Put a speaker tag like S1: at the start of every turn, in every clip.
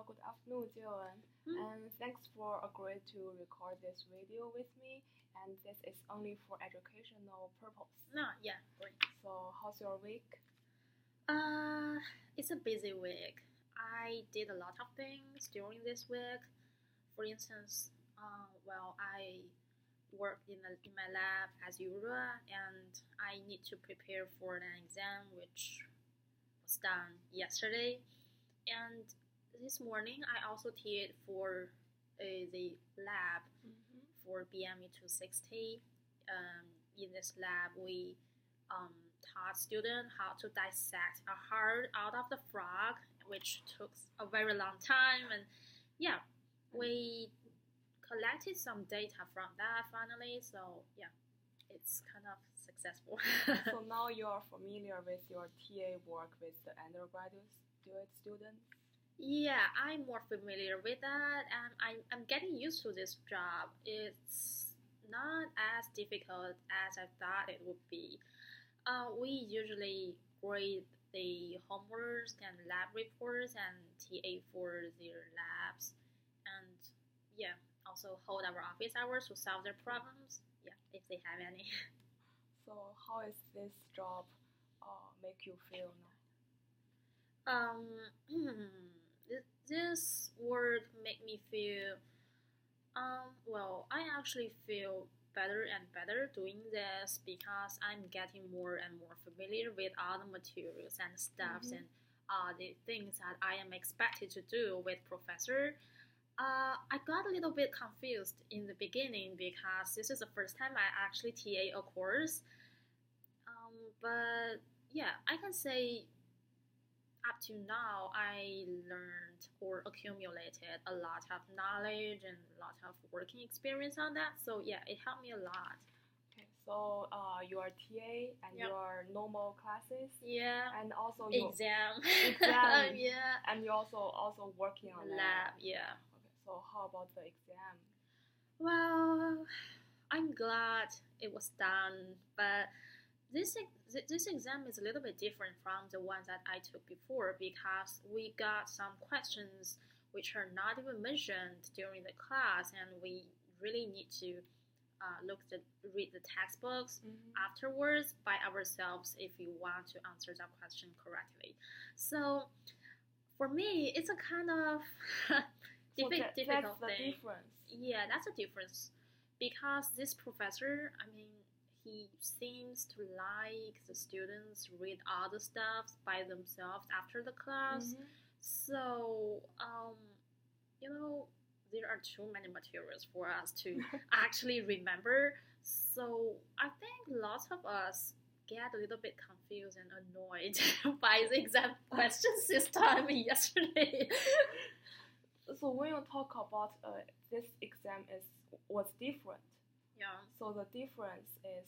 S1: Good afternoon, Jian,
S2: Mm.
S1: and thanks for agreeing to record this video with me. And this is only for educational purpose.
S2: No, yeah, great.
S1: So, how's your week?
S2: Uh, it's a busy week. I did a lot of things during this week. For instance, I worked in my lab as usual, and I need to prepare for an exam which was done yesterday. And this morning, I also did for the lab
S1: Mm-hmm.
S2: for BME 260. In this lab, we um, taught students how to dissect a heart out of the frog, which took a very long time. And yeah, we collected some data from that finally. So yeah, it's kind of successful.
S1: So now you are familiar with your TA work with the undergraduate students.
S2: Yeah, I'm more familiar with that, and I'm getting used to this job. It's not as difficult as I thought it would be. We usually grade the homeworks and lab reports and TA for their labs, and yeah, also hold our office hours to solve their problems. Yeah, if they have any.
S1: So, how is this job make you feel now?
S2: This word make me feel I actually feel better and better doing this because I'm getting more and more familiar with all the materials and stuffs
S1: Mm-hmm.
S2: and the things that I am expected to do with professor. I got a little bit confused in the beginning because this is the first time I actually TA a course. But yeah, I can say up to now, I learned or accumulated a lot of knowledge and a lot of working experience on that. So yeah, it helped me a lot.
S1: Okay, so your TA and
S2: Yep.
S1: your normal classes,
S2: Yeah,
S1: and also your
S2: exam.
S1: exam.
S2: Yeah,
S1: And you're also working on that.
S2: lab. Yeah.
S1: Okay, so how about the exam?
S2: Well, I'm glad it was done, but this exam is a little bit different from the ones that I took before because we got some questions which are not even mentioned during the class, and we really need to read the textbooks
S1: Mm-hmm.
S2: afterwards by ourselves if we want to answer that question correctly. So for me, it's a kind of
S1: So
S2: difficult
S1: that's the
S2: thing.
S1: difference.
S2: Yeah, that's a difference because this professor, I mean, he seems to like the students read all the stuff by themselves after the class.
S1: Mm-hmm.
S2: So, there are too many materials for us to actually remember. So, I think lots of us get a little bit confused and annoyed by the exam questions this time yesterday.
S1: So when you talk about this exam was different.
S2: Yeah.
S1: So the difference is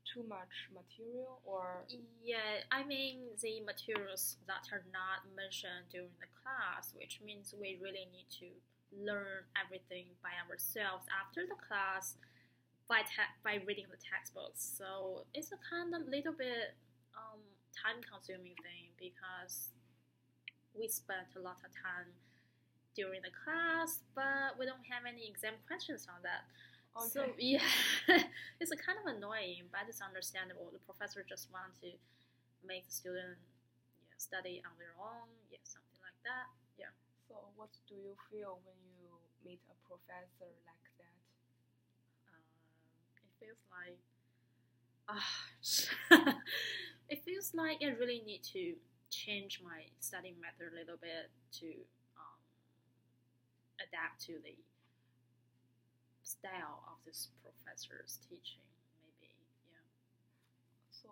S1: too much material or
S2: Yeah, I mean the materials that are not mentioned during the class, which means we really need to learn everything by ourselves after the class by reading the textbooks. So it's a kind of little bit time consuming thing because we spent a lot of time during the class, but we don't have any exam questions on that. So
S1: okay.
S2: yeah, it's a kind of annoying, but it's understandable. The professor just want to make the student study on their own, something like that. Yeah.
S1: So what do you feel when you meet a professor like that?
S2: It feels like it feels like I really need to change my studying method a little bit to um, adapt to the style of this professor's teaching. Maybe, yeah.
S1: So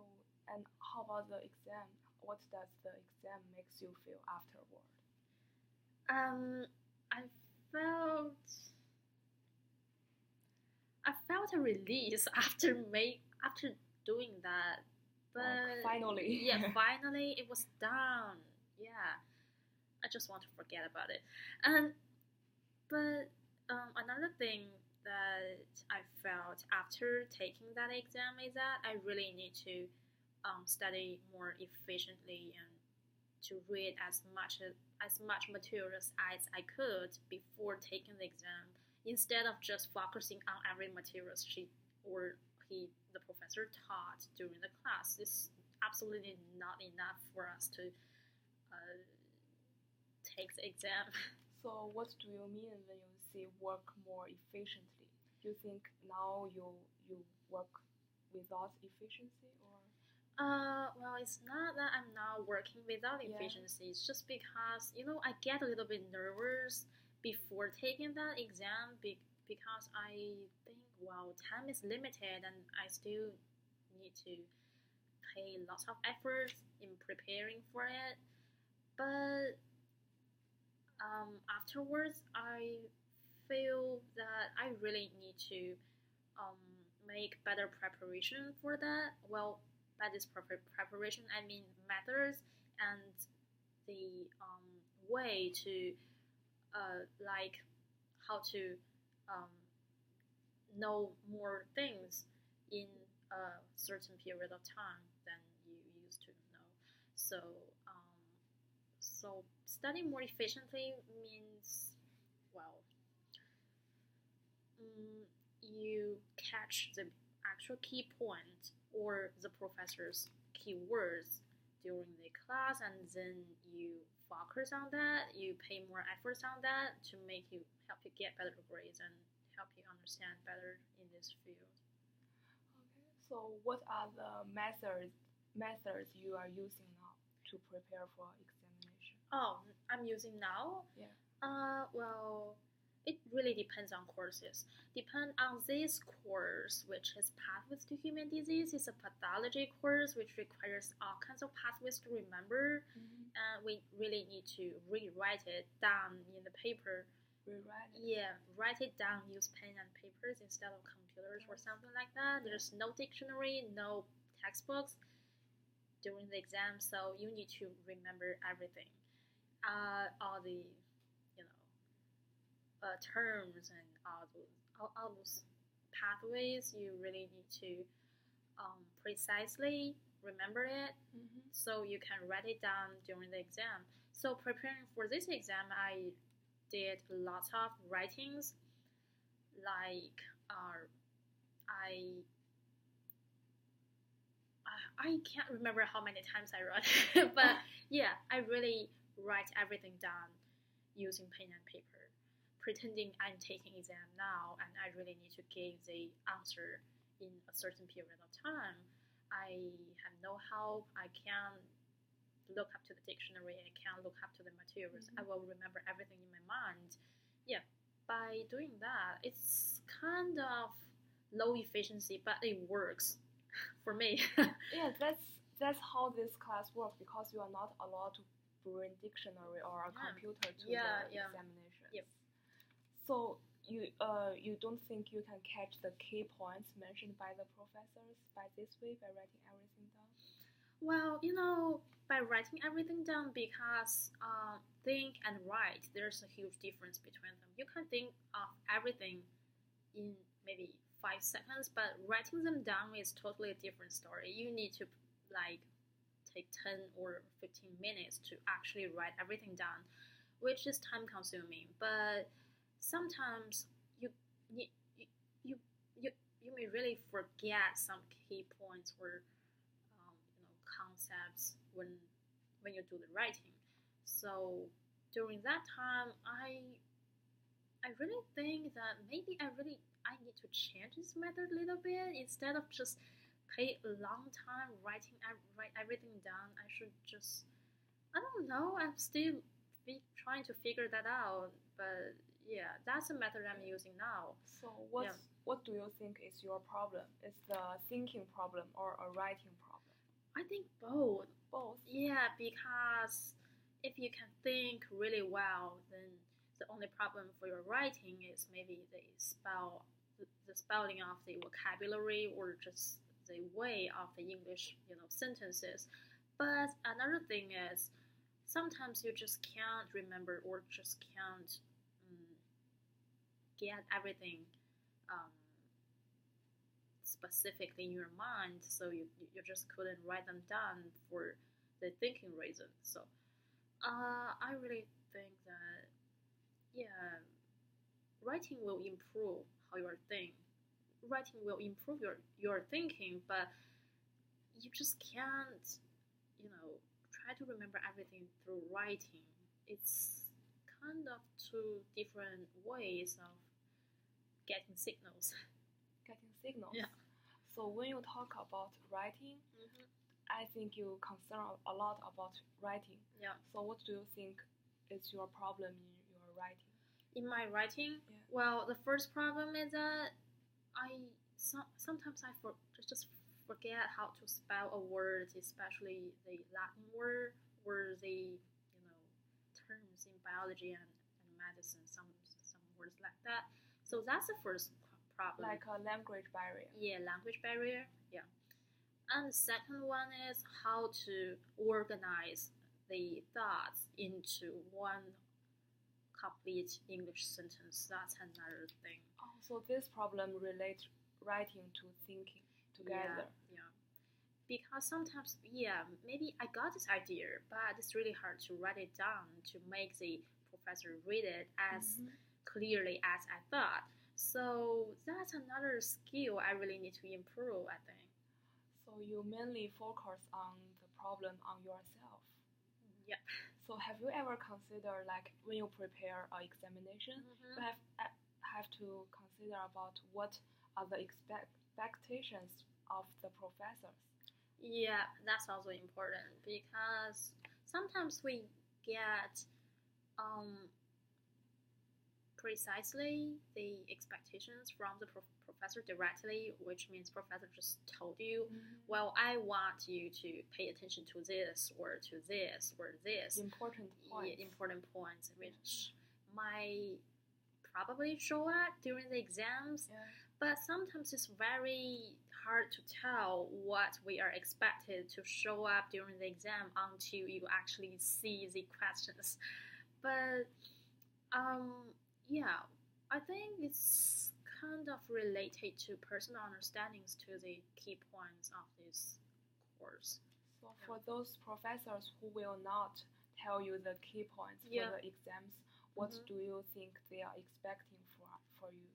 S1: and how about the exam? What does the exam makes you feel afterward?
S2: I felt I felt a release after doing that, but
S1: Finally.
S2: yeah, finally it was done. Yeah, I just want to forget about it. And but another thing that I felt after taking that exam is that I really need to study more efficiently and to read as much materials as I could before taking the exam, instead of just focusing on every materials the professor taught during the class. It's absolutely not enough for us to uh, take the exam.
S1: So what do you mean when you say work more efficiently? Do you think now you work without efficiency or?
S2: Well, it's not that I'm not working without
S1: Yeah.
S2: efficiency. It's just because, I get a little bit nervous before taking that exam because I think, well, time is limited and I still need to pay lots of effort in preparing for it. But afterwards, I feel that I really need to um, make better preparation for that. Well, by this preparation, I mean methods and the way to like how to um, know more things in a certain period of time than you used to know. So, um, so studying more efficiently means, well, you catch the actual key point or the professor's keywords during the class, and then you focus on that. You pay more efforts on that to help you get better grades and help you understand better in this field.
S1: Okay. So what are the methods you are using now to prepare for examination?
S2: Oh, I'm using now.
S1: Yeah.
S2: Well, it really depends on courses. Depend on this course, which is Pathways to Human Disease. It's a pathology course which requires all kinds of pathways to remember, and we really need to rewrite it down in the paper.
S1: Rewrite it.
S2: Yeah, write it down. Use pen and papers instead of computers or something like that. There's no dictionary, no textbooks during the exam, so you need to remember everything. All the terms and all those pathways, you really need to precisely remember it so you can write it down during the exam. So preparing for this exam, I did lots of writings, like I I can't remember how many times I wrote, but yeah, I really write everything down using pen and paper, pretending I'm taking exam now and I really need to give the answer in a certain period of time. I have no help. I can look up to the dictionary. I can look up to the materials. I will remember everything in my mind. Yeah, by doing that, it's kind of low efficiency, but it works for me.
S1: Yeah, that's how this class works because you are not allowed to bring dictionary or a computer to the examination.
S2: Yep.
S1: So you don't think you can catch the key points mentioned by the professors by this way by writing everything down?
S2: Well, by writing everything down, because think and write, there's a huge difference between them. You can think of everything in maybe 5 seconds, but writing them down is totally a different story. You need to take 10 or 15 minutes to actually write everything down, which is time consuming. But sometimes you you you you, you may really forget some key points or concepts when you do the writing. So during that time, I really think that maybe I need to change this method a little bit. Instead of just pay a long time write everything down, I should just, I don't know. I'm still trying to figure that out. But yeah, that's the method I'm using now.
S1: So what do you think is your problem? Is the thinking problem or a writing problem?
S2: I think both.
S1: Both?
S2: Yeah, because if you can think really well, then the only problem for your writing is maybe the spelling of the vocabulary or just the way of the English, sentences. But another thing is sometimes you just can't remember or just can't get everything um, specifically in your mind, so you just couldn't write them down for the thinking reason. So I really think that yeah, writing will improve how you think. Writing will improve your thinking, but you just can't, try to remember everything through writing. It's kind of two different ways of getting signals.
S1: Getting signals.
S2: Yeah.
S1: So when you talk about writing, I think you concern a lot about writing.
S2: Yeah.
S1: So what do you think is your problem in your writing?
S2: In my writing,
S1: Yeah.
S2: well, the first problem is that sometimes I just forget how to spell a word, especially the Latin word or the terms in biology and medicine. Some words like that. So that's the first problem.
S1: Like a language barrier.
S2: Yeah, language barrier. Yeah. And the second one is how to organize the thoughts into one complete English sentence. That's another thing.
S1: Oh, so this problem relates writing to thinking together.
S2: Yeah. Because sometimes, maybe I got this idea, but it's really hard to write it down to make the professor read it as clearly as I thought. So that's another skill I really need to improve, I think.
S1: So you mainly focus on the problem on yourself.
S2: Yeah.
S1: So have you ever considered, like, when you prepare an examination, you have to consider about what are the expectations of the professors?
S2: Yeah, that's also important because sometimes we get precisely the expectations from the professor directly, which means professor just told you, well, I want you to pay attention to this or to this or this.
S1: Important points.
S2: Yeah, important points, which might probably show up during the exams.
S1: Yeah.
S2: But sometimes it's very hard to tell what we are expected to show up during the exam until you actually see the questions. But I think it's kind of related to personal understandings to the key points of this course.
S1: So for those professors who will not tell you the key points for the exams, what do you think they are expecting for you?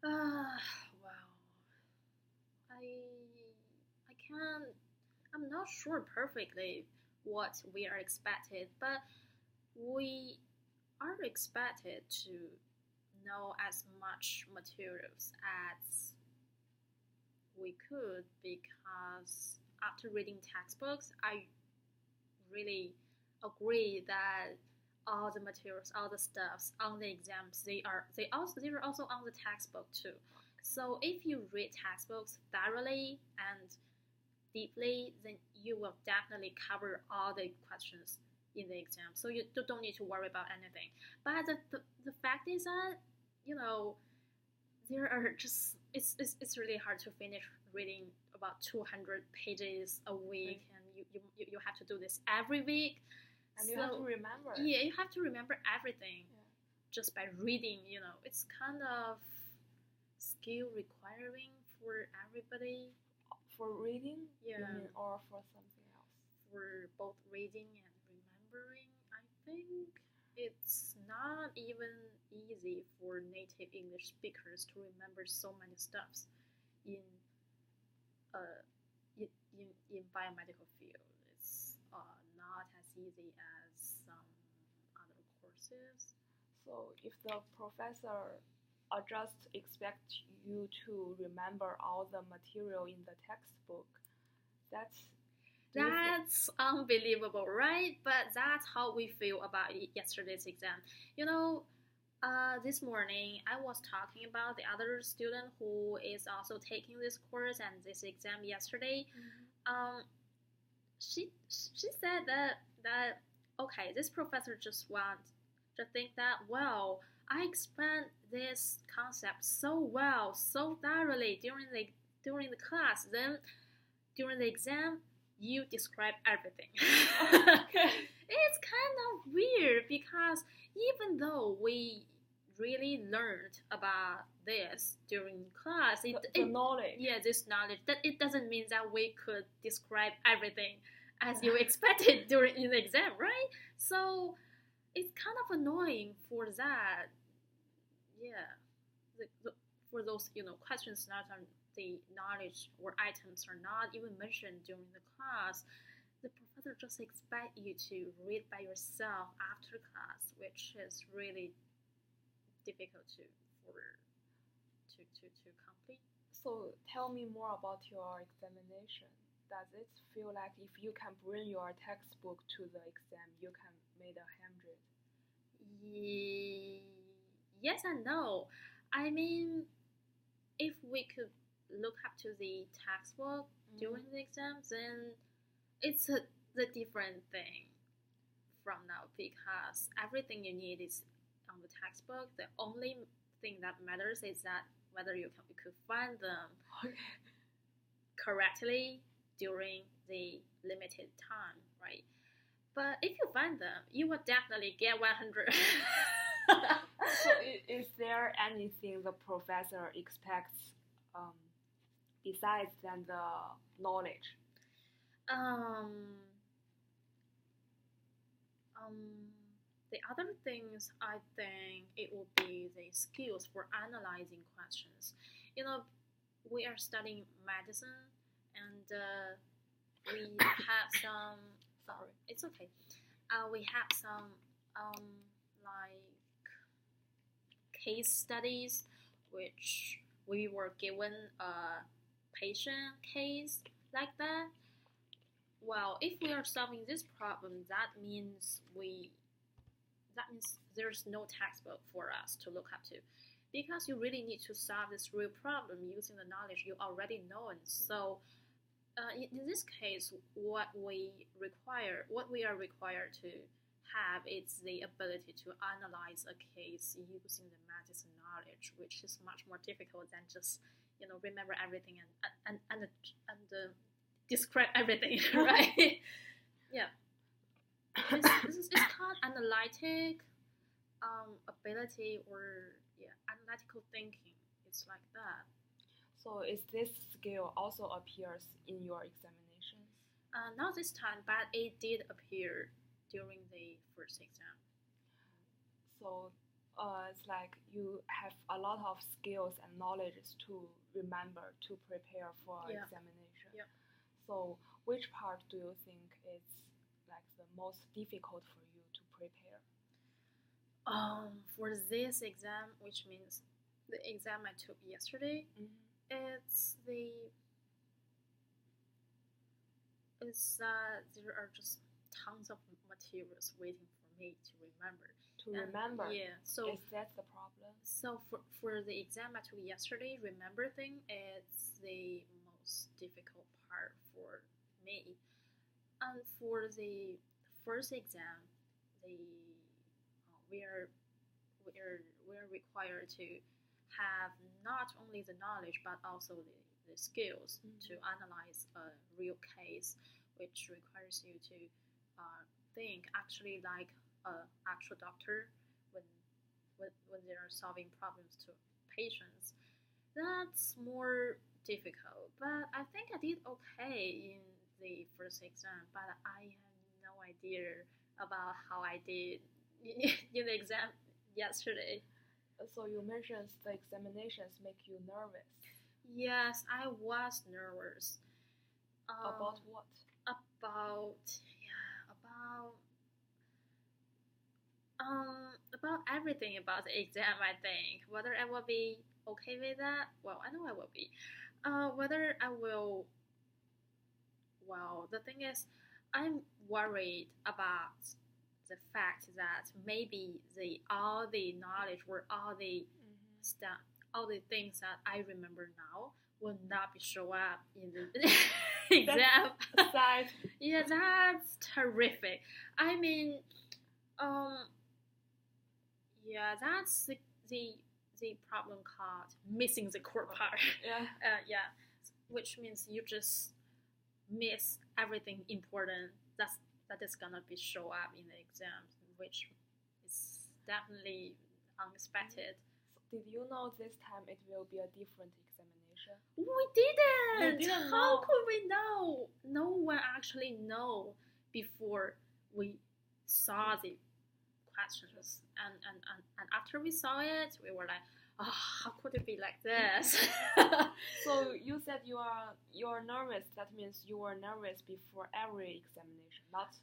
S2: Well, I'm not sure perfectly what we are expected, but we are expected to know as much materials as we could, because after reading textbooks, I really agree that all the materials, all the stuffs on the exams, they are also on the textbook too. So if you read textbooks thoroughly and deeply, then you will definitely cover all the questions in the exam. So you don't need to worry about anything. But the fact is that there are just it's really hard to finish reading about 200 pages a week, and you have to do this every week.
S1: And you have to remember.
S2: Yeah, you have to remember everything just by reading. It's kind of skill requiring for everybody.
S1: For reading?
S2: Yeah.
S1: You mean, or for something else?
S2: For both reading and remembering, I think it's not even easy for native English speakers to remember so many stuffs in biomedical field. It's not as easy as some other courses.
S1: So if the professor just expect you to remember all the material in the textbook, that's
S2: unbelievable, right? But that's how we feel about yesterday's exam. This morning I was talking about the other student who is also taking this course and this exam yesterday. She said that okay, this professor just wants to think that, well, I explained this concept so well, so thoroughly during the class. Then during the exam, you describe everything. It's kind of weird because even though we really learned about this during class,
S1: the knowledge.
S2: Yeah, this knowledge, that it doesn't mean that we could describe everything as you expected during in the exam, right? So it's kind of annoying for that. Yeah, for those questions that are the knowledge or items are not even mentioned during the class, the professor just expect you to read by yourself after class, which is really difficult to complete.
S1: So tell me more about your examination. Does it feel like if you can bring your textbook to the exam, you can make 100?
S2: Yes and no. I mean, if we could look up to the textbook during the exams, then it's the different thing from now because everything you need is on the textbook. The only thing that matters is that whether you could find them correctly during the limited time, right? But if you find them, you will definitely get 100.
S1: So is there anything the professor expects besides than the knowledge?
S2: The other things, I think it will be the skills for analyzing questions. We are studying medicine, and we have some.
S1: Sorry,
S2: it's okay. We have some like case studies, which we were given a patient case like that. Well, if we are solving this problem, that means there's no textbook for us to look up to, because you really need to solve this real problem using the knowledge you already know. And so, in this case, what we are required to have is the ability to analyze a case using the medicine knowledge, which is much more difficult than just remember everything and describe everything, right? Yeah. It's called analytic ability, or analytical thinking. It's like that.
S1: So is this skill also appears in your examinations?
S2: Not this time, but it did appear during the first exam.
S1: So it's like you have a lot of skills and knowledge to remember to prepare for examination.
S2: Yeah.
S1: So which part do you think is like the most difficult for you to prepare?
S2: For this exam, which means the exam I took yesterday, it's there are just tons of materials waiting for me to remember. Yeah. So
S1: is that the problem?
S2: So for the exam I took yesterday, remember thing, it's the most difficult part for me. And for the first exam, we are required to have not only the knowledge but also the skills to analyze a real case, which requires you to think actually like an actual doctor when they are solving problems to patients. That's more difficult, but I think I did okay in the first exam, but I had no idea about how I did in the exam yesterday.
S1: So you mentioned the examinations make you nervous.
S2: Yes, I was nervous.
S1: About what?
S2: About everything about the exam, I think. Whether I will be okay with that, well, I know I will be. Whether I will, well, the thing is, I'm worried about the fact that maybe all the knowledge or all the stuff, all the things that I remember now will not be show up in the exam.
S1: Sad.
S2: Yeah, that's terrific. I mean, yeah, that's the problem called missing the core part.
S1: Yeah.
S2: Yeah, which means you just miss everything important that is gonna be show up in the exams, which is definitely unexpected.
S1: So did you know this time it will be a different examination? examination?
S2: We didn't.
S1: You didn't
S2: How
S1: know.
S2: could we know? No one actually know before we saw the questions. And after we saw it, we were like, oh, how could it be like this?
S1: So you said you're nervous. That means you were nervous before every examination, not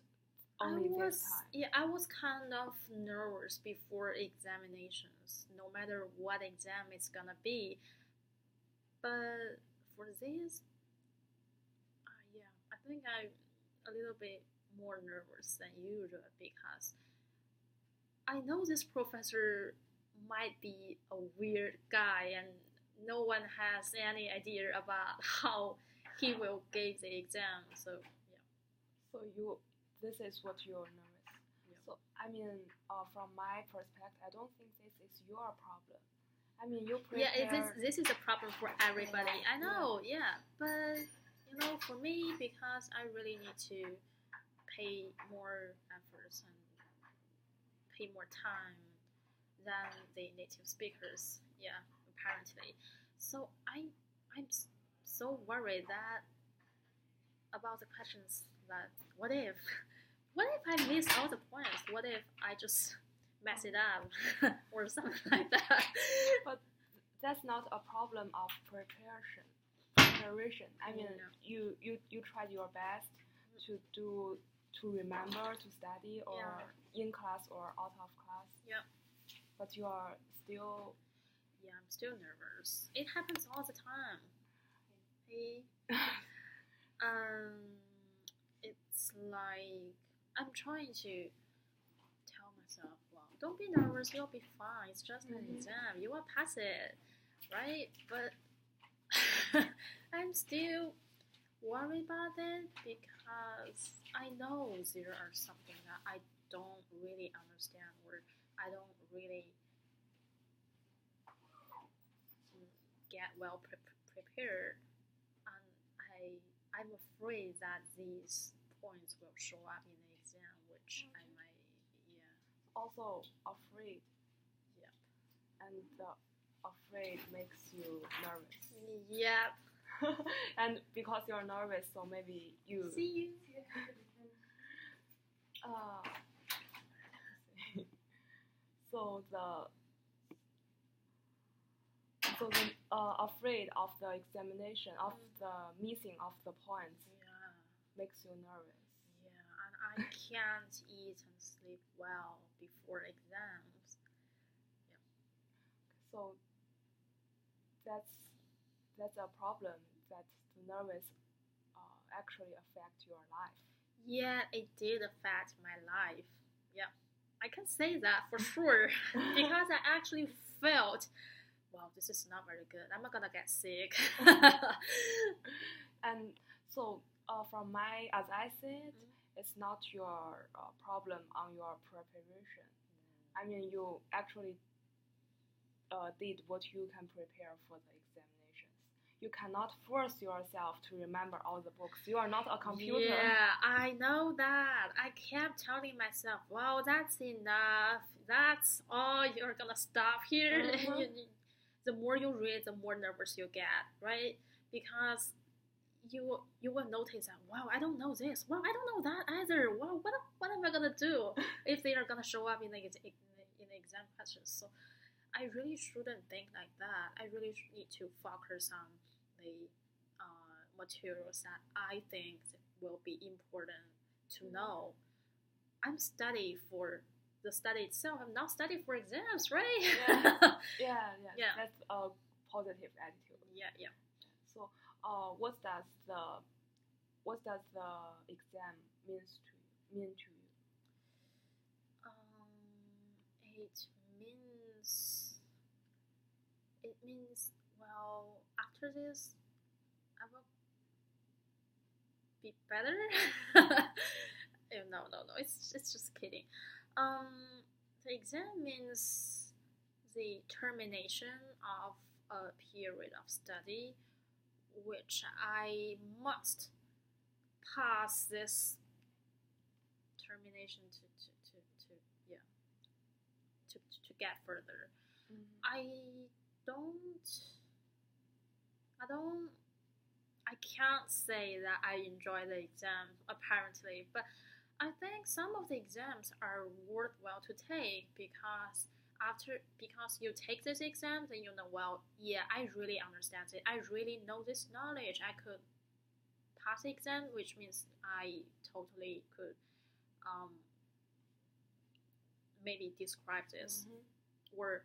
S1: only this time.
S2: Yeah, I was kind of nervous before examinations, no matter what exam it's gonna be. But for this, yeah, I think I'm a little bit more nervous than usual because I know this professor might be a weird guy and no one has any idea about how he will give the exam. So yeah.
S1: So this is what you're nervous.
S2: Yeah.
S1: So I mean, from my perspective, I don't think this is your problem. I mean, you prepare.
S2: Yeah, this is a problem for everybody. I know, yeah, but you know, for me, because I really need to pay more efforts and pay more time than the native speakers. Yeah, apparently. So I'm so worried that about the questions that what if I miss all the points? What if I just mess it up or something like that?
S1: But that's not a problem of preparation. I mean, you tried your best to remember, to study, or in class or out of class.
S2: Yeah.
S1: But you are still.
S2: Yeah, I'm still nervous. It happens all the time. Hey. It's like I'm trying to tell myself, well, don't be nervous, you'll be fine. It's just an exam. You will pass it, right? But I'm still worried about it because I know there are something that I don't really understand or I don't really get well prepared, and I'm afraid that these points will show up in the exam, which I might,
S1: also afraid.
S2: Yeah.
S1: And afraid makes you nervous.
S2: Yeah.
S1: And because you're nervous, so maybe you.
S2: See you.
S1: So the afraid of the examination, of the missing of the points, makes you nervous.
S2: Yeah, and I can't eat and sleep well before exams. Yeah.
S1: So that's a problem, that the nervous actually affect your life.
S2: Yeah, it did affect my life. Yeah, I can say that for sure because I actually felt, wow, this is not very good. I'm not gonna get sick.
S1: And so, as I said, it's not your problem on your preparation. I mean, you actually did what you can prepare for the examinations. You cannot force yourself to remember all the books. You are not a computer.
S2: Yeah, I know that. I kept telling myself, wow, that's enough. That's all. You're gonna stop here. The more you read, the more nervous you get, right? Because you will notice that, wow, I don't know this. Wow, I don't know that either. Wow, what am I gonna do if they are gonna show up in the exam questions? So I really shouldn't think like that. I really need to focus on the materials that I think will be important to know. I'm studying for the study itself. I'm not studying for exams, right?
S1: Yeah. That's a positive attitude.
S2: Yeah.
S1: So, what does the exam mean to you?
S2: It means well, after this, I will be better. No. It's just kidding. The exam means the termination of a period of study, which I must pass this termination to get further. I I can't say that I enjoy the exam apparently, but I think some of the exams are worthwhile to take because you take this exam, then you know, well, yeah, I really understand it. I really know this knowledge. I could pass the exam, which means I totally could um, maybe describe this or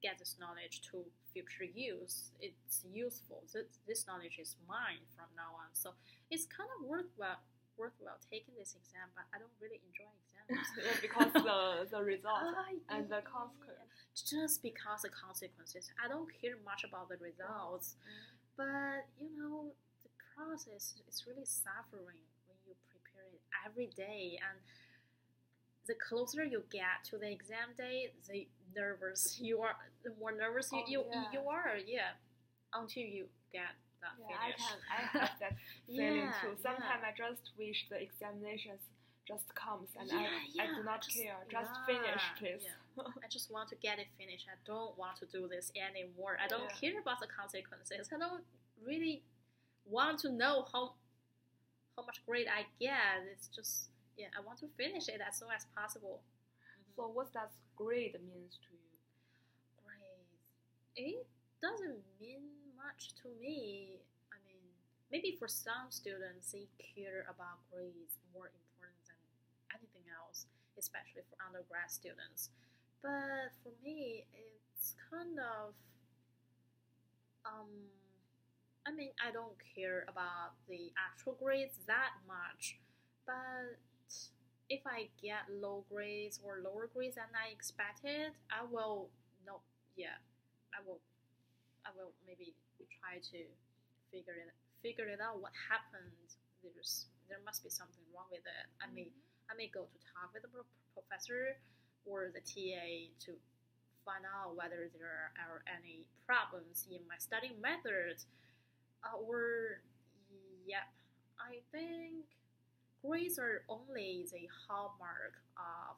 S2: get this knowledge to future use. It's useful. This knowledge is mine from now on. So it's kind of worthwhile taking this exam, but I don't really enjoy exams.
S1: Yeah, because the results and the consequences.
S2: Just because the consequences. I don't care much about the results, but you know, the process is really suffering when you prepare it every day, and the closer you get to the exam day, the more nervous you are, until you get that finish.
S1: I have that feeling too. Sometimes I just wish the examinations just comes and I do not care. Just finish, please.
S2: I just want to get it finished. I don't want to do this anymore. I don't care about the consequences. I don't really want to know how much grade I get. It's just I want to finish it as soon as possible.
S1: So what does grade means to you?
S2: Grades. It doesn't mean much to me. I mean, maybe for some students they care about grades more important than anything else, especially for undergrad students. But for me, it's kind of I mean, I don't care about the actual grades that much, but if I get low grades or lower grades than I expected, I will I will maybe try to figure it out what happened. There must be something wrong with it. I may go to talk with the professor or the TA to find out whether there are any problems in my studying methods. I think grades are only the hallmark of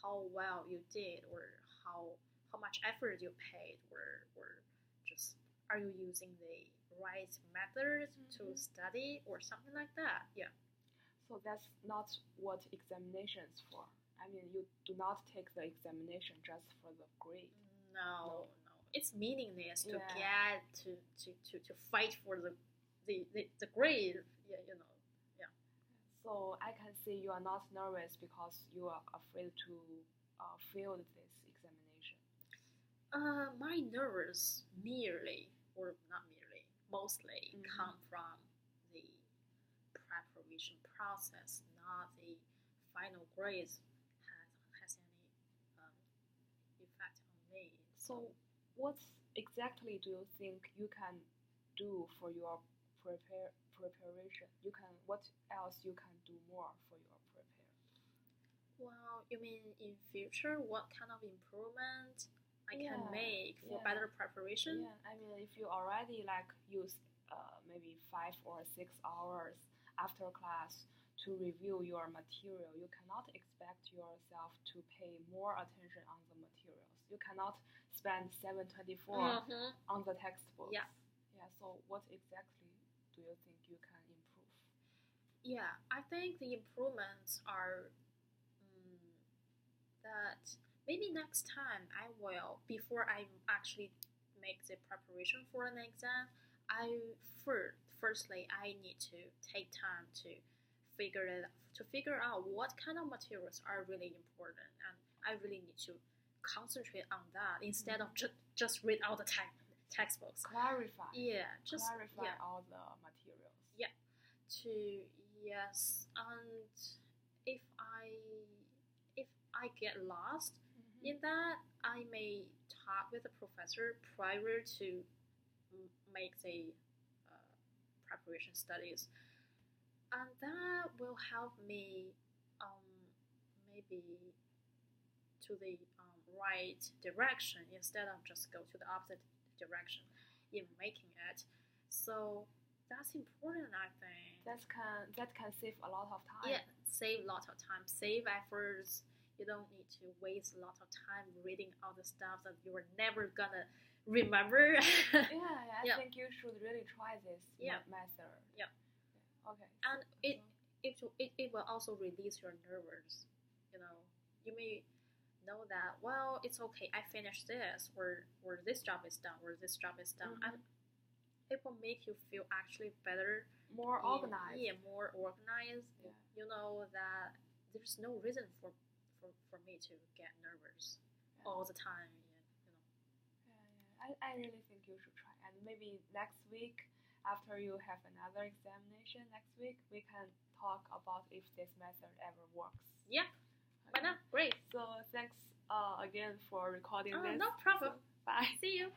S2: how well you did or how much effort you paid or just are you using the right methods to study or something like that. Yeah.
S1: So that's not what examination is for. I mean, you do not take the examination just for the grade.
S2: No. It's meaningless to get to fight for the grade. Yeah, you know. Yeah.
S1: So I can see you are not nervous because you are afraid to fail this examination.
S2: My nerves mostly come from the preparation process, not the final grades has any effect on me.
S1: So what exactly do you think you can do for your preparation? What else you can do more for your preparation?
S2: Well, you mean in future what kind of improvement I can make for better preparation?
S1: Yeah, I mean if you already use maybe 5 or 6 hours after class to review your material, you cannot expect yourself to pay more attention on the materials. You cannot spend 724 on the textbooks.
S2: Yeah.
S1: So what exactly do you think you can improve?
S2: Yeah, I think the improvements are that maybe next time I will, before I actually make the preparation for an exam, firstly I need to take time to figure out what kind of materials are really important, and I really need to concentrate on that instead of just read all the textbooks.
S1: Clarify.
S2: Yeah,
S1: clarify all the materials.
S2: Yeah, and if I get lost in that, I may talk with the professor prior to make the preparation studies, and that will help me maybe to the right direction instead of just go to the opposite direction in making it. So that's important, I think.
S1: That can save a lot of time.
S2: Yeah, save a lot of time, save efforts, You don't need to waste a lot of time reading all the stuff that you are never gonna remember.
S1: I
S2: Yeah.
S1: think you should really try this method.
S2: Yeah.
S1: Okay.
S2: And it will also release your nerves. You may know that, well, it's okay, I finished this, or this job is done, or this job is done. And it will make you feel actually better,
S1: more organized.
S2: Yeah, more organized.
S1: Yeah.
S2: You know that there's no reason for me to get nervous all the time.
S1: I really think you should try, and maybe next week, after you have another examination next week, we can talk about if this method ever works.
S2: Yeah. Why not? Great.
S1: So thanks again for recording this.
S2: No problem.
S1: So, bye.
S2: See you.